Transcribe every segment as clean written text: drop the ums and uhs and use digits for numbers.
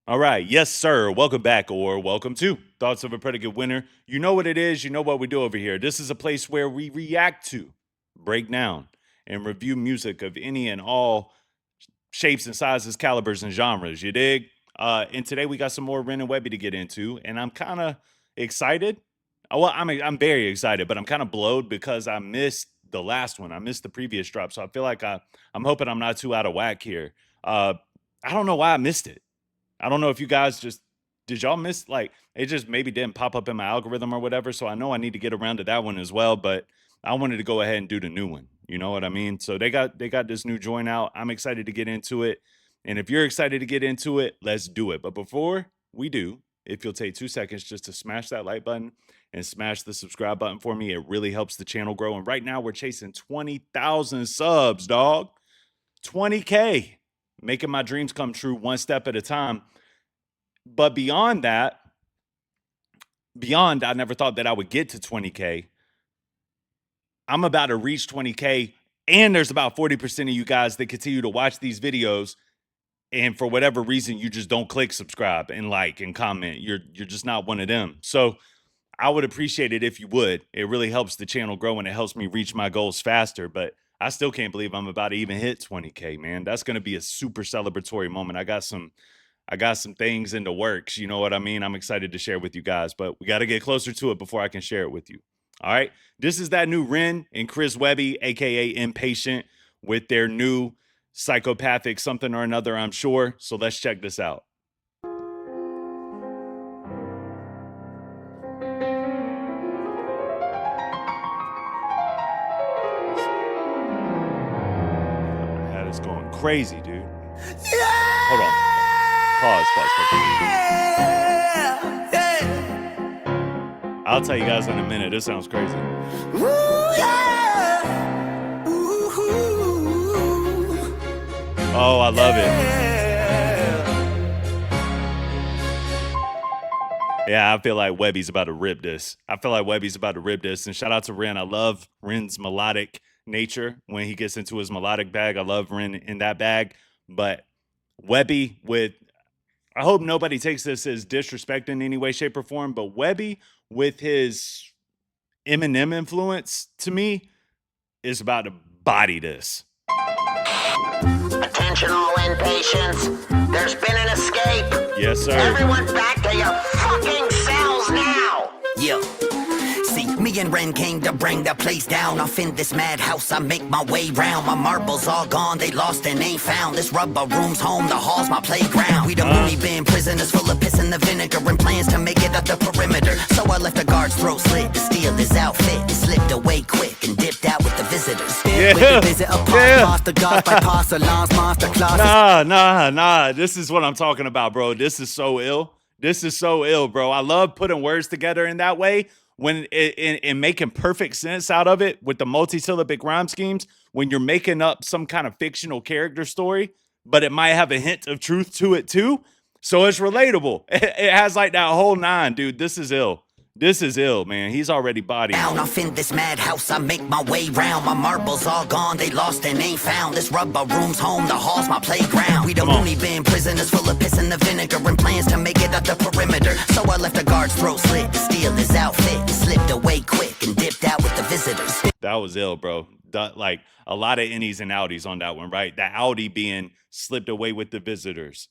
All right. Yes, sir. Welcome back or welcome to Thoughts of a Predicate Winner. You know what it is. You know what we do over here. This is a place where we react to, break down, and review music of any and all shapes and sizes, calibers, and genres. You dig? And today we got some more Ren and Webby to get into, and I'm kind of excited. Well, I'm very excited, but I'm kind of blowed because I missed the last one. I missed the previous drop, so I feel like I'm hoping I'm not too out of whack here. I don't know why I missed it. I don't know if you guys just did y'all miss like it just maybe didn't pop up in my algorithm or whatever. So I know I need to get around to that one as well, but I wanted to go ahead and do the new one. You know what I mean? So they got this new joint out. I'm excited to get into it. And if you're excited to get into it, let's do it. But before we do, if you'll take 2 seconds just to smash that like button and smash the subscribe button for me, it really helps the channel grow. And right now we're chasing 20,000 subs, dog. 20K, making my dreams come true one step at a time. But beyond that, I never thought that I would get to 20K. I'm about to reach 20K, and there's about 40% of you guys that continue to watch these videos, and for whatever reason, you just don't click subscribe and like and comment. You're just not one of them. So I would appreciate it if you would. It really helps the channel grow and it helps me reach my goals faster. But I still can't believe I'm about to even hit 20K, man. That's going to be a super celebratory moment. I got some things in the works. You know what I mean? I'm excited to share with you guys, but we got to get closer to it before I can share it with you. All right. This is that new Ren and Chris Webby, aka Inpatient, with their new psychopathic something or another, I'm sure. So let's check this out. My head is going crazy, dude. Hold on. Pause. I'll tell you guys in a minute. This sounds crazy. Oh, I love it. Yeah, I feel like Webby's about to rip this. And shout out to Ren. I love Ren's melodic nature when he gets into his melodic bag. I love Ren in that bag. But Webby I hope nobody takes this as disrespect in any way, shape, or form, but Webby with his Eminem influence, to me, is about to body this. Attention all impatients. There's been an escape. Yes, sir. Everyone back to your fucking cells now. Yeah. See, me and Ren came to bring the place down. Off in this madhouse, I make my way round. My marbles all gone, they lost and ain't found. This rubber room's home, the hall's my playground. We the mooney bin prisoners full of piss and the vinegar and plans to make it up the perimeter. So I left the guard's throat slit to steal his outfit. It slipped away quick and dipped out with the visitors. Yeah. With the visit of monster gods by alarms, monster closets. Nah. This is what I'm talking about, bro. This is so ill. Bro. I love putting words together in that way when in making perfect sense out of it with the multi-syllabic rhyme schemes when you're making up some kind of fictional character story, but it might have a hint of truth to it too. So it's relatable. It has like that whole nine, dude. This is ill. Man. He's already bodying. Down off in this madhouse, I make my way round. My marbles all gone, they lost and ain't found. This rubber room's home, the hall's my playground. We the mooney bin prisoners full of piss and the vinegar and plans to make it up the perimeter. So I left the guard's throat slit to steal his outfit. It slipped away quick and dipped out with the visitors. That was ill, bro. Like a lot of innies and outies on that one, right? The outie being slipped away with the visitors.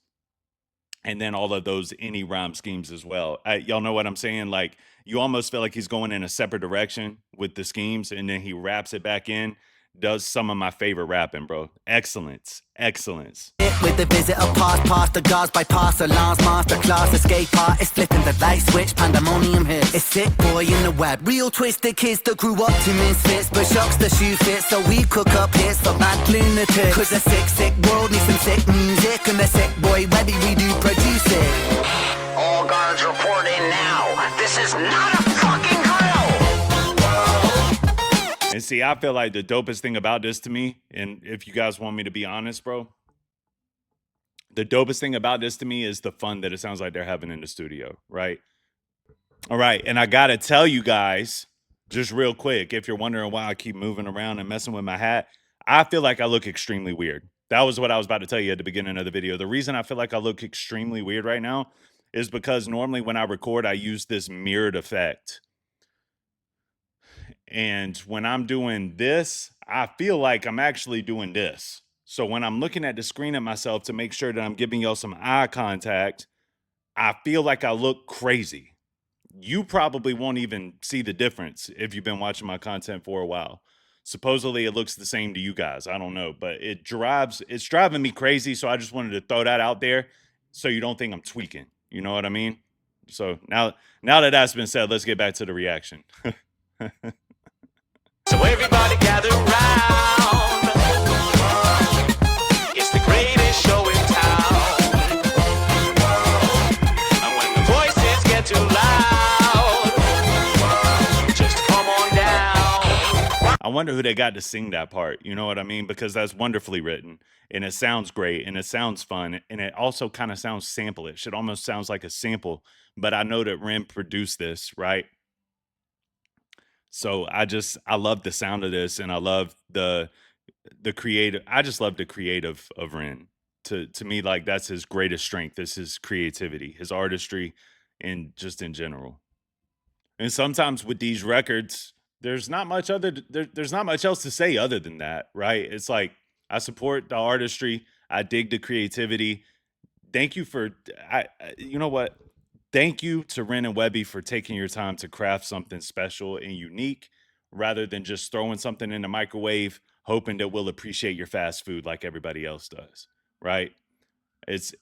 And then all of those innie rhyme schemes as well. Y'all know what I'm saying? Like, you almost feel like he's going in a separate direction with the schemes, and then he wraps it back in. Does some of my favorite rapping, bro. Excellence. With the visit of past the gods by alarms, master class, escape artist, flipping the light switch, pandemonium hits. It's sick boy in the web, real twisted kids that grew up to misfits, but shocks the shoe fits, so we cook up hits for mad lunatics. Cause a sick world needs some sick music, and the sick boy Webby, we do produce it. All guards report in now. This is not a fucking drill. And see, I feel like the dopest thing about this to me, and if you guys want me to be honest, bro, the dopest thing about this to me is the fun that it sounds like they're having in the studio, right? All right, and I gotta tell you guys, just real quick, if you're wondering why I keep moving around and messing with my hat, I feel like I look extremely weird. That was what I was about to tell you at the beginning of the video. The reason I feel like I look extremely weird right now is because normally when I record, I use this mirrored effect. And when I'm doing this, I feel like I'm actually doing this. So when I'm looking at the screen at myself to make sure that I'm giving y'all some eye contact, I feel like I look crazy. You probably won't even see the difference if you've been watching my content for a while. Supposedly it looks the same to you guys. I don't know, but it's driving me crazy. So I just wanted to throw that out there so you don't think I'm tweaking. You know what I mean? So now that that's been said, let's get back to the reaction. So everybody gather round. It's the greatest show in town. And when the voices get too loud, just come on down. I wonder who they got to sing that part. You know what I mean? Because that's wonderfully written and it sounds great and it sounds fun and it also kind of sounds sample-ish. It almost sounds like a sample, but I know that Ren produced this, right? So I love the sound of this and I love the creative. I just love the creative of Ren. To me, like that's his greatest strength is his creativity, his artistry, and just in general. And sometimes with these records, there's not much there's not much else to say other than that, right? It's like I support the artistry, I dig the creativity. Thank you for you know what? Thank you to Ren and Webby for taking your time to craft something special and unique rather than just throwing something in the microwave hoping that we'll appreciate your fast food like everybody else does, right? It's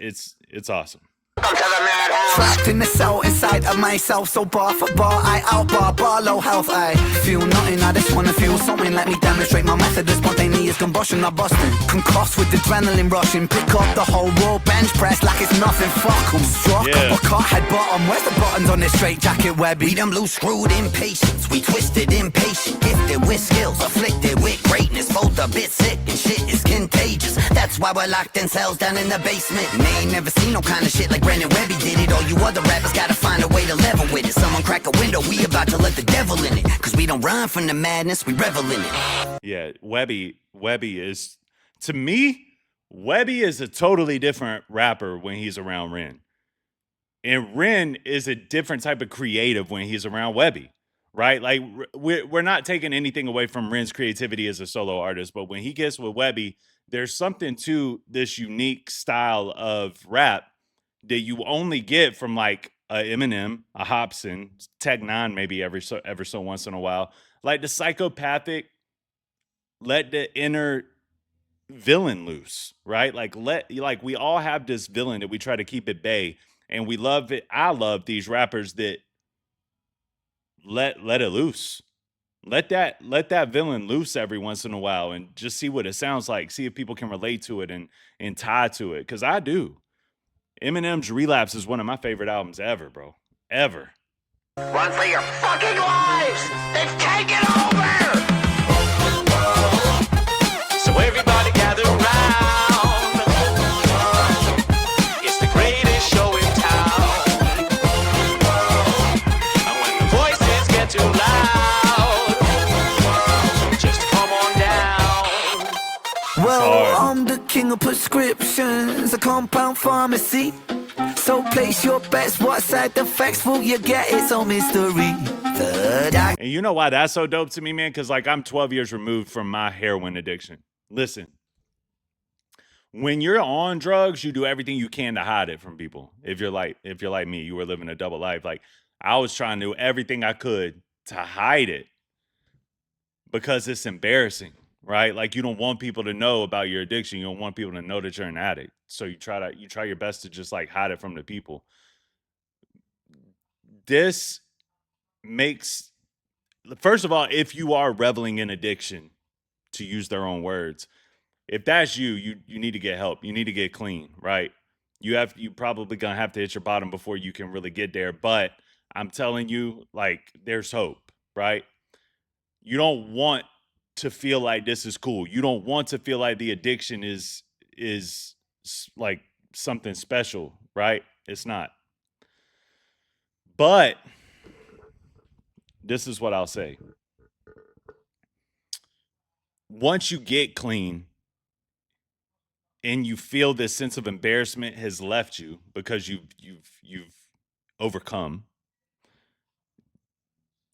awesome. Welcome to the Madhouse. Trapped in the cell inside of myself, so bar for bar, I bar, low health, I feel nothing, I just wanna feel something. Let me demonstrate my method of spontaneous combustion, I'm busting. Concussed with adrenaline rushing, pick up the whole world, bench press like it's nothing, fuck 'em. Struck Yeah. up a cut, head bottom, where's the buttons on this straight jacket, Webby? We them loose screwed impatience, we twisted impatient, gifted with skills, afflicted with greatness, both a bit sick and shit is contagious. That's why we're locked in cells down in the basement. And they ain't never seen no kind of shit like Ren and Webby did it. All you other rappers gotta find a way to level with it. Someone crack a window, we about to let the devil in it. Cause we don't run from the madness, we revel in it. Yeah, Webby is, to me, Webby is a totally different rapper when he's around Ren. And Ren is a different type of creative when he's around Webby, right? Like we're not taking anything away from Ren's creativity as a solo artist, but when he gets with Webby, there's something to this unique style of rap that you only get from like a Eminem, a Hobson, Tech Nine, maybe ever so once in a while. Like the psychopathic, let the inner villain loose, right? Like we all have this villain that we try to keep at bay, and we love it. I love these rappers that let it loose. Let that villain loose every once in a while and just see what it sounds like. See if people can relate to it and tie to it. Because I do. Eminem's Relapse is one of my favorite albums ever, bro. Ever. Run for your fucking lives! They've taken over! So everybody gather round. It's the greatest show in town. And when the voices get too loud, just come on down. Well, hard. I'm the king of prescriptions, a compound pharmacy. So place your bets, what side effects will you get? It's all mystery. And you know why that's so dope to me, man? Because like I'm 12 years removed from my heroin addiction. Listen, when you're on drugs, you do everything you can to hide it from people. If you're like me, you were living a double life. Like I was trying to do everything I could to hide it because it's embarrassing, right? Like you don't want people to know about your addiction. You don't want people to know that you're an addict. So you try your best to just like hide it from the people. This makes, first of all, if you are reveling in addiction, to use their own words, if that's you need to get help. You need to get clean, right? You probably gonna have to hit your bottom before you can really get there. But I'm telling you, like, there's hope, right? You don't want to feel like this is cool. You don't want to feel like the addiction is like something special, right? It's not. But this is what I'll say. Once you get clean, and you feel this sense of embarrassment has left you because you've overcome,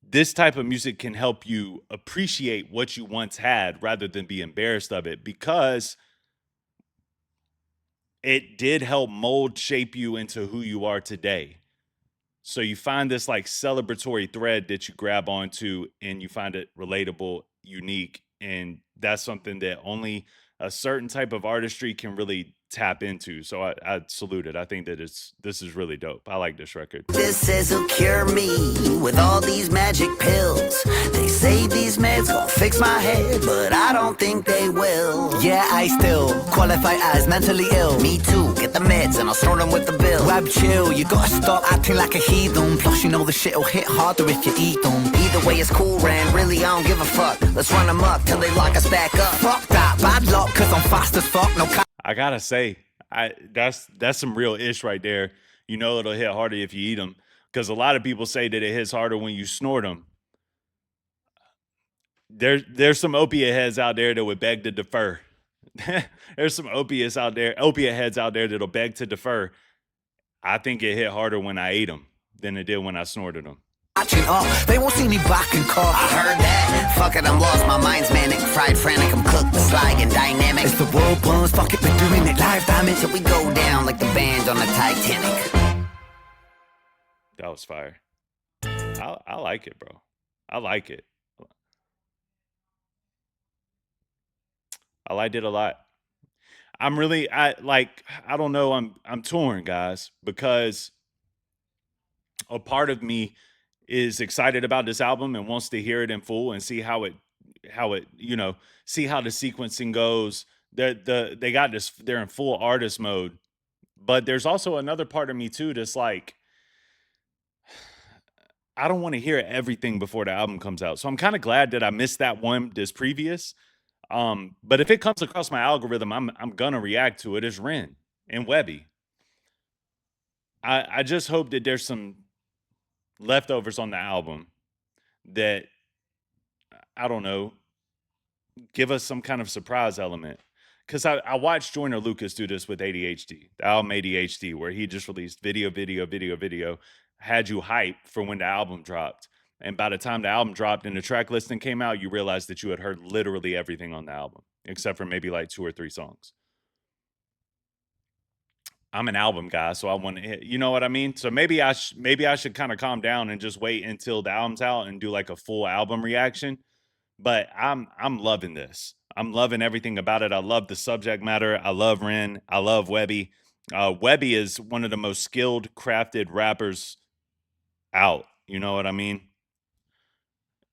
this type of music can help you appreciate what you once had rather than be embarrassed of it, because it did help mold, shape you into who you are today. So you find this like celebratory thread that you grab onto, and you find it relatable, unique, and that's something that only a certain type of artistry can really tap into. So I salute it. I think that this is really dope. I like this record. This says he'll cure me with all these magic pills. They say these meds gon' fix my head, but I don't think they will. Yeah, I still qualify as mentally ill. Me too, get the meds and I'll snort them with the bill. Web chill, you gotta stop acting like a heathen. Plus you know the shit'll hit harder if you eat them. Either way it's cool, Ren, really I don't give a fuck. Let's run them up till they lock us back up. Fuck that, bad luck, cause I'm fast as fuck, no I gotta say, that's some real ish right there. You know it'll hit harder if you eat them, because a lot of people say that it hits harder when you snort them. There's some opiate heads out there that would beg to defer. There's some opiate heads out there that'll beg to defer. I think it hit harder when I ate them than it did when I snorted them. Catching up, they won't see me back in court. I heard that. Fuck it, I'm lost. My mind's manic, fried, frantic. I'm cooked, slag and dynamic. If the world burns, fuck it, we're doing it live, damn it. Till we go down like the band on the Titanic. That was fire. I like it, bro. I like it. I liked it a lot. I don't know. I'm torn, guys, because a part of me is excited about this album and wants to hear it in full and see how it see how the sequencing goes. They got this, they're in full artist mode. But there's also another part of me too that's like, I don't want to hear everything before the album comes out. So I'm kind of glad that I missed that one this previous. But if it comes across my algorithm, I'm gonna react to it. It's Ren and Webby. I just hope that there's some leftovers on the album that, I don't know, give us some kind of surprise element. Because I watched Joyner Lucas do this with ADHD, the album ADHD, where he just released video, had you hyped for when the album dropped. And by the time the album dropped and the track listing came out, you realized that you had heard literally everything on the album, except for maybe like 2 or 3 songs. I'm an album guy, so I want to hit, you know what I mean? So maybe I should kind of calm down and just wait until the album's out and do like a full album reaction. But I'm loving this. I'm loving everything about it. I love the subject matter. I love Ren. I love Webby. Webby is one of the most skilled, crafted rappers out. You know what I mean?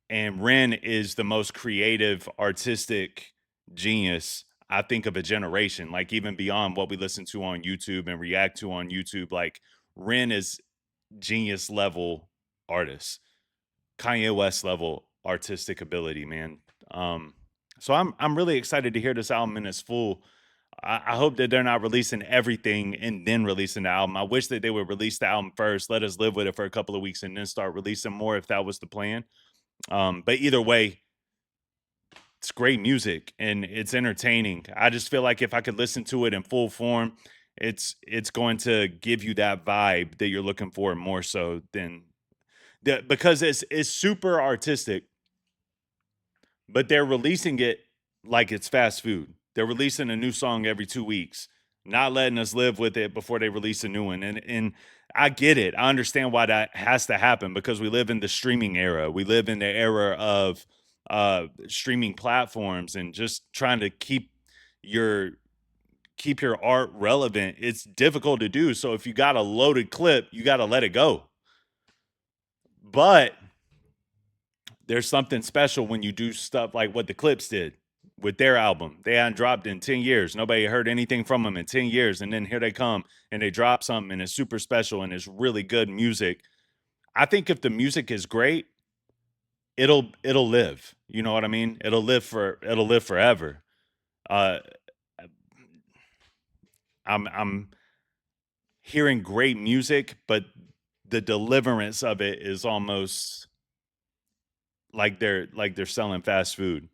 And Ren is the most creative, artistic genius, I think, of a generation. Like even beyond what we listen to on YouTube and react to on YouTube, like Ren is genius level artist, Kanye West level artistic ability, man. So I'm really excited to hear this album in its full. I hope that they're not releasing everything and then releasing the album. I wish that they would release the album first, let us live with it for a couple of weeks, and then start releasing more if that was the plan. But either way, it's great music and it's entertaining. I just feel like if I could listen to it in full form, it's going to give you that vibe that you're looking for more so than because it's super artistic, but they're releasing it like it's fast food. They're releasing a new song every 2 weeks, not letting us live with it before they release a new one. And I get it. I understand why that has to happen, because we live in the streaming era. We live in the era of streaming platforms and just trying to keep your art relevant. It's difficult to do. So if you got a loaded clip, you got to let it go. But there's something special when you do stuff like what the Clips did with their album. They hadn't dropped in 10 years. Nobody heard anything from them in 10 years. And then here they come and they drop something and it's super special and it's really good music. I think if the music is great, it'll live. You know what I mean? It'll live forever. I'm hearing great music, but the deliverance of it is almost like they're selling fast food.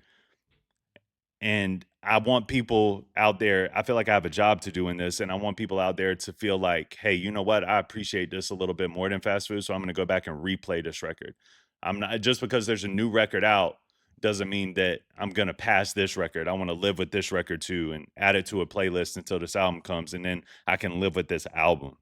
And I want people out there, I feel like I have a job to do in this, and I want people out there to feel like, hey, you know what? I appreciate this a little bit more than fast food, so I'm gonna go back and replay this record. I'm not just because there's a new record out doesn't mean that I'm gonna pass this record. I want to live with this record too and add it to a playlist until this album comes, and then I can live with this album.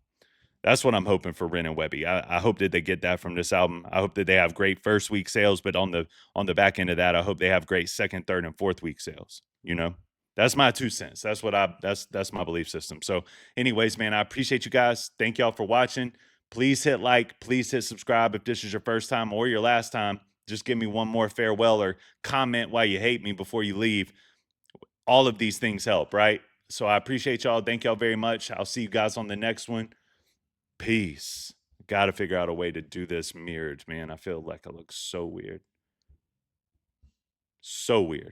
That's what I'm hoping for Ren and Webby. I hope that they get that from this album. I hope that they have great first week sales, but on the back end of that, I hope they have great second, third, and fourth week sales. You know, that's my 2 cents. That's what that's my belief system. So, anyways, man, I appreciate you guys. Thank y'all for watching. Please hit like, please hit subscribe if this is your first time or your last time. Just give me one more farewell or comment why you hate me before you leave. All of these things help, right? So I appreciate y'all. Thank y'all very much. I'll see you guys on the next one. Peace. Got to figure out a way to do this mirrored, man. I feel like I look so weird. So weird.